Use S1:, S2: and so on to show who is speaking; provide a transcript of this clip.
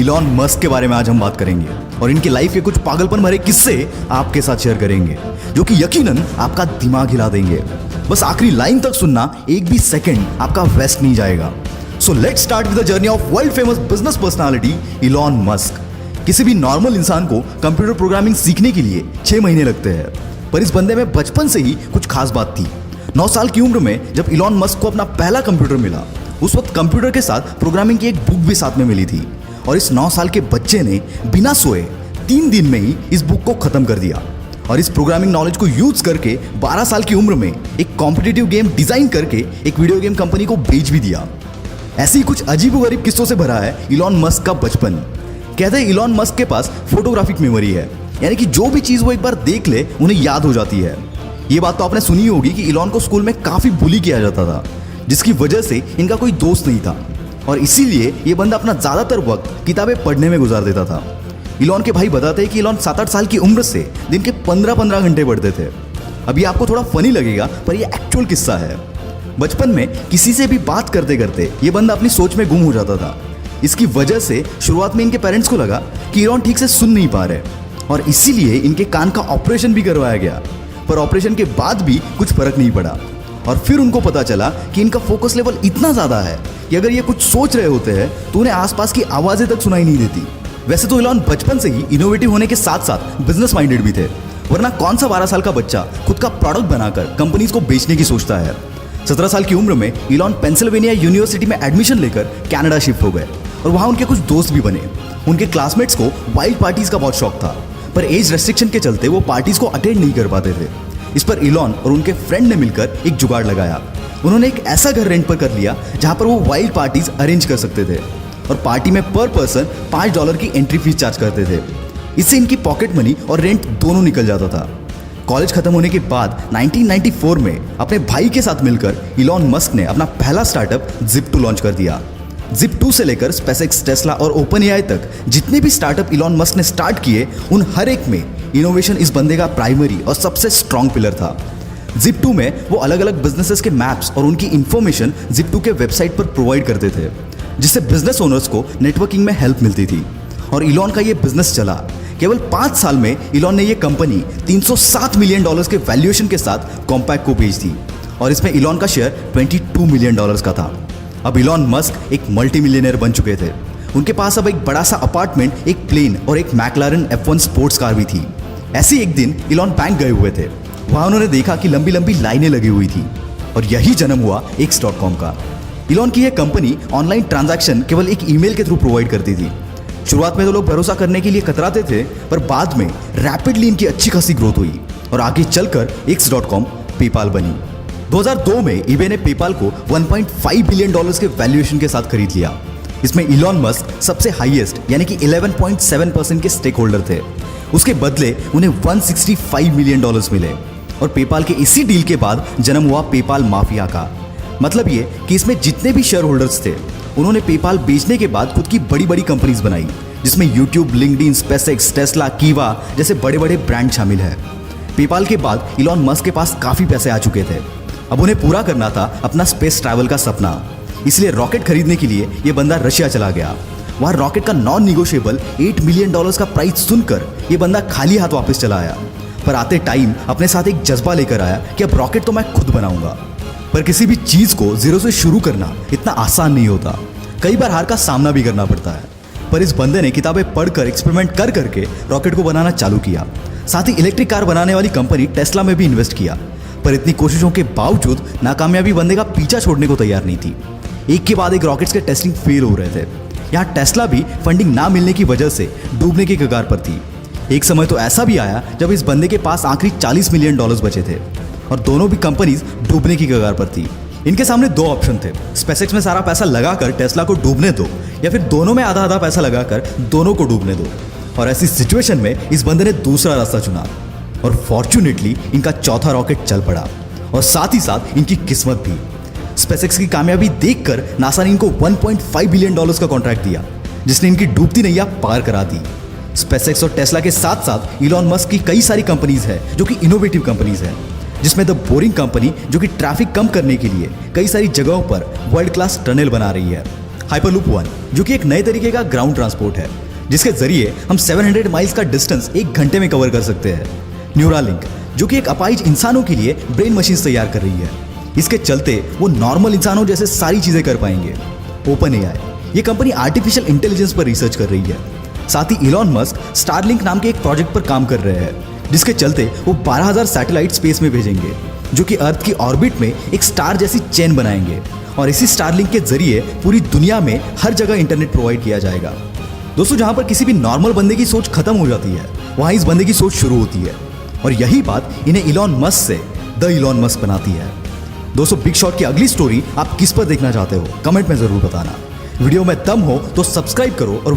S1: Elon Musk के बारे में आज हम बात करेंगे और इनकी लाइफ के कुछ पागलपन भरे किस्से आपके साथ शेयर करेंगे जो कि यकीनन आपका दिमाग हिला देंगे। बस आखिरी लाइन तक सुनना, एक भी सेकंड आपका वेस्ट नहीं जाएगा। So let's start with the journey of world famous business personality Elon Musk. किसी भी नॉर्मल इंसान को कंप्यूटर प्रोग्रामिंग सीखने के लिए 6 महीने लगते हैं, पर इस बंदे में बचपन से ही कुछ खास बात थी। 9 साल की उम्र में जब इलॉन मस्क को अपना पहला कंप्यूटर मिला, उस वक्त कंप्यूटर के साथ प्रोग्रामिंग की एक बुक भी साथ में मिली थी और इस 9 साल के बच्चे ने बिना सोए 3 दिन में ही इस बुक को खत्म कर दिया और इस प्रोग्रामिंग नॉलेज को यूज करके 12 साल की उम्र में एक कॉम्पिटिटिव गेम डिजाइन करके एक वीडियो गेम कंपनी को बेच भी दिया। ऐसे ही कुछ अजीबोगरीब किस्सों से भरा है इलॉन मस्क का बचपन। कहते हैं इलॉन मस्क के पास फोटोग्राफिक मेमोरी है, यानी कि जो भी चीज वो एक बार देख ले उन्हें याद हो जाती है। ये बात तो आपने सुनी होगी कि इलॉन को स्कूल में काफी बुली किया जाता था, जिसकी वजह से इनका कोई दोस्त नहीं था और इसीलिए ये बंदा अपना ज्यादातर वक्त किताबें पढ़ने में गुजार देता था। इलॉन के भाई बताते हैं कि इलॉन 7-8 साल की उम्र से दिन के 15-15 घंटे पढ़ते थे। अब ये आपको थोड़ा फनी लगेगा, पर ये एक्चुअल किस्सा है। बचपन में किसी से भी बात करते करते ये बंदा अपनी सोच में गुम हो जाता था। इसकी वजह से शुरुआत में इनके पेरेंट्स को लगा कि इलॉन ठीक से सुन नहीं पा रहे और इसीलिए इनके कान का ऑपरेशन भी करवाया गया, पर ऑपरेशन के बाद भी कुछ फर्क नहीं पड़ा। और फिर उनको पता चला कि इनका फोकस लेवल इतना ज्यादा है कि अगर ये कुछ सोच रहे होते हैं तो उन्हें आसपास की आवाजें तक सुनाई नहीं देती। वैसे तो इलॉन बचपन से ही इनोवेटिव होने के साथ साथ बिजनेस माइंडेड भी थे, वरना कौन सा 12 साल का बच्चा खुद का प्रोडक्ट बनाकर कंपनीज को बेचने की सोचता है। 17 साल की उम्र में इलॉन पेंसिल्वेनिया यूनिवर्सिटी में एडमिशन लेकर कनाडा शिफ्ट हो गए और वहां उनके कुछ दोस्त भी बने। उनके क्लासमेट्स को वाइल्ड पार्टीज का बहुत शौक था, पर एज रेस्ट्रिक्शन के चलते वो पार्टीज को अटेंड नहीं कर पाते थे। इस पर इलॉन और उनके फ्रेंड ने मिलकर एक जुगाड़ लगाया। उन्होंने एक ऐसा घर रेंट पर कर लिया जहां पर वो वाइल्ड पार्टीज अरेंज कर सकते थे और पार्टी में पर पर्सन $5 की एंट्री फीस चार्ज करते थे। इससे इनकी पॉकेट मनी और रेंट दोनों निकल जाता था। कॉलेज खत्म होने के बाद 1994 में अपने भाई के साथ मिलकर इलॉन मस्क ने अपना पहला स्टार्टअप Zip2 लॉन्च कर दिया। Zip2 से लेकर SpaceX, टेस्ला और OpenAI तक जितने भी स्टार्टअप इलॉन मस्क ने स्टार्ट किए, उन हर एक में इनोवेशन इस बंदे का प्राइमरी और सबसे स्ट्रॉन्ग पिलर था। Zip2 में वो अलग अलग बिजनेसेस के मैप्स और उनकी इंफॉर्मेशन Zip2 के वेबसाइट पर प्रोवाइड करते थे, जिससे बिजनेस ओनर्स को नेटवर्किंग में हेल्प मिलती थी। और इलॉन का ये बिजनेस चला। केवल 5 साल में इलॉन ने ये कंपनी $307 मिलियन के वैल्यूएशन के साथ कॉम्पैक्ट को बेच दी और इसमें इलॉन का शेयर $22 मिलियन का था। अब इलॉन मस्क एक मल्टी मिलियनर बन चुके थे। उनके पास अब एक बड़ा सा अपार्टमेंट, एक प्लेन और एक मैक्लारन F1 स्पोर्ट्स कार भी थी। ऐसे एक दिन इलॉन बैंक गए हुए थे। वहां उन्होंने देखा कि लंबी लंबी लाइनें लगी हुई थी और यही जन्म हुआ X.com का। इलॉन की यह कंपनी ऑनलाइन ट्रांजैक्शन केवल एक ईमेल के थ्रू प्रोवाइड करती थी। शुरुआत में तो लोग भरोसा करने के लिए कतराते थे, पर बाद में रैपिडली इनकी अच्छी खासी ग्रोथ हुई और आगे चलकर X.com पेपाल बनी। 2002 में eBay ने पेपाल को $1.5 बिलियन के वैल्यूएशन के साथ खरीद लिया। इसमें इलॉन मस्क सबसे हाईएस्ट यानी कि 11.7% के स्टेक होल्डर थे। उसके बदले उन्हें $165 मिलियन मिले और पेपाल के इसी डील के बाद जन्म हुआ पेपाल माफिया का। मतलब ये कि इसमें जितने भी शेयर होल्डर्स थे, उन्होंने पेपाल बेचने के बाद खुद की बड़ी बड़ी कंपनीज बनाई, जिसमें यूट्यूब, लिंक्डइन, SpaceX, टेस्ला, कीवा जैसे बड़े बड़े ब्रांड शामिल है। पेपाल के बाद इलॉन मस्क के पास काफी पैसे आ चुके थे। अब उन्हें पूरा करना था अपना स्पेस ट्रैवल का सपना, इसलिए रॉकेट खरीदने के लिए ये बंदा रशिया चला गया। वहां रॉकेट का नॉन निगोशिएबल $8 मिलियन का प्राइस सुनकर ये बंदा खाली हाथ वापस चला आया, पर आते टाइम अपने साथ एक जज्बा लेकर आया कि अब रॉकेट तो मैं खुद बनाऊंगा। पर किसी भी चीज को जीरो से शुरू करना इतना आसान नहीं होता, कई बार हार का सामना भी करना पड़ता है। पर इस बंदे ने किताबें पढ़कर एक्सपेरिमेंट कर करके रॉकेट को बनाना चालू किया। साथ ही इलेक्ट्रिक कार बनाने वाली कंपनी टेस्ला में भी इन्वेस्ट किया, पर इतनी कोशिशों के बावजूद नाकामयाबी बंदे का पीछा छोड़ने को तैयार नहीं थी। एक के बाद एक रॉकेट्स के टेस्टिंग फेल हो रहे थे। यहाँ टेस्ला भी फंडिंग ना मिलने की वजह से डूबने की कगार पर थी। एक समय तो ऐसा भी आया जब इस बंदे के पास आखिरी $40 मिलियन बचे थे और दोनों भी कंपनीज डूबने की कगार पर थी। इनके सामने 2 ऑप्शन थे, SpaceX में सारा पैसा लगाकर टेस्ला को डूबने दो या फिर दोनों में आधा आधा पैसा लगाकर दोनों को डूबने दो। और ऐसी सिचुएशन में इस बंदे ने दूसरा रास्ता चुना और फॉर्चुनेटली इनका चौथा रॉकेट चल पड़ा और साथ ही साथ इनकी किस्मत भी। SpaceX की कामयाबी देखकर नासा ने इनको $1.5 बिलियन का कॉन्ट्रैक्ट दिया, जिसने इनकी डूबती नैया पार करा दी। SpaceX और टेस्ला के साथ साथ इलॉन मस्क की कई सारी कंपनीज हैं जो कि इनोवेटिव कंपनीज हैं, जिसमें द बोरिंग कंपनी जो कि ट्रैफिक कम करने के लिए कई सारी जगहों पर वर्ल्ड क्लास टनल बना रही है। हाइपरलूप 1 जो कि एक नए तरीके का ग्राउंड ट्रांसपोर्ट है जिसके जरिए हम 700 माइल्स का डिस्टेंस एक घंटे में कवर कर सकते हैं। न्यूरालिंक जो कि एक अपाहिज इंसानों के लिए ब्रेन मशीन तैयार कर रही है। इसके चलते वो नॉर्मल इंसानों जैसे सारी चीजें कर पाएंगे। ओपन एआई ये कंपनी आर्टिफिशियल इंटेलिजेंस पर रिसर्च कर रही है। साथ ही इलॉन मस्क स्टारलिंक नाम के एक प्रोजेक्ट पर काम कर रहे हैं जिसके चलते वो 12,000 सैटेलाइट स्पेस में भेजेंगे जो कि अर्थ की ऑर्बिट में एक स्टार जैसी चेन बनाएंगे और इसी स्टारलिंक के जरिए पूरी दुनिया में हर जगह इंटरनेट प्रोवाइड किया जाएगा। दोस्तों जहां पर किसी भी नॉर्मल बंदे की सोच खत्म हो जाती है वहां इस बंदे की सोच शुरू होती है और यही बात इन्हें इलॉन मस्क से द इलॉन मस्क बनाती है। दोस्तों बिग शॉट की अगली स्टोरी आप किस पर देखना चाहते हो कमेंट में जरूर बताना। वीडियो में दम हो तो सब्सक्राइब करो और